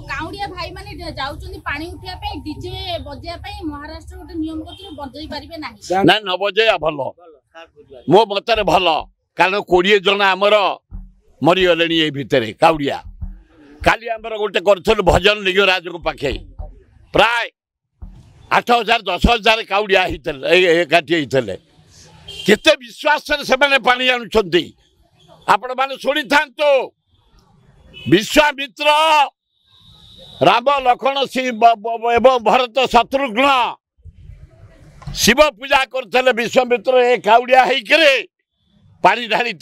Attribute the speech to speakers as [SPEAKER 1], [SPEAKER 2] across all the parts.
[SPEAKER 1] काउडिया भाई माने जाउचोनी पानी उठिया पे डीजे बजिया पे महाराष्ट्र गोटे नियम करछि बजई परिबे नाही
[SPEAKER 2] ना न बजया भलो मो मतरे भलो कारण 20 जन आमर मरी गलेनी ए भितरे काउडिया काली आमर गोटे करथल भजन लिंगराज को पाखे प्राय 8000 10000 काउडिया हितले एकाठी हितले केते विश्वास से माने पानी आनुछंती आपण माने सुनी थांतो विश्वामित्र राम लक्ष्मण एवं भरत शत्रुघ्न शिव पूजा करते विश्वामित्र ए काउडिया पानी ढाली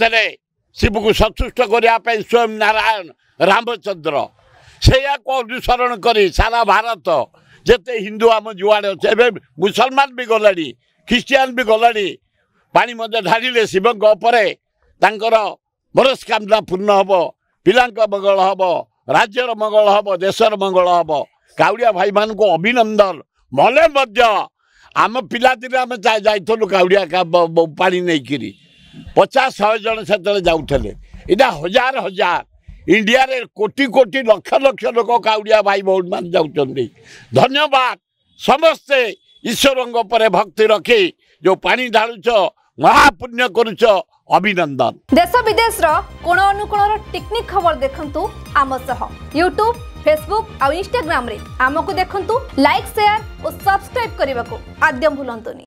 [SPEAKER 2] शिव को संतुष्ट करने स्वयं नारायण रामचंद्र से अनुसरण कर सारा भारत जिते हिंदू आम जुआड़े अच्छे मुसलमान भी गला ख्रीस्टियान भी गला पानी मध्य ढाड़े शिव मनस्कामना पूर्ण हम पिला मंगल हम राज्यर मंगल हम देशर मंगल हम काउडिया भाई मान को अभिनंदन मले आम पिला दिन आम जाइलु काउडिया पानी नहीं करी 50-100 जन से जाऊे इटा हजार हजार इंडिया रे कोटी कोटी लक्ष लक्ष लोक काउडिया भाई बहुत मान जाऊँच धन्यवाद समस्ते ईश्वर पर भक्ति रखी जो पानी ढालुच महापुण्य करुच अभिनंदन।
[SPEAKER 3] देश विदेश कोण अनुकोण टेक्निक खबर देखंतु आम सह यूट्यूब फेसबुक और इंस्टाग्राम रे आमको देखंतु लाइक शेयर और सब्सक्राइब करने को आद्यम भूलंतुनी।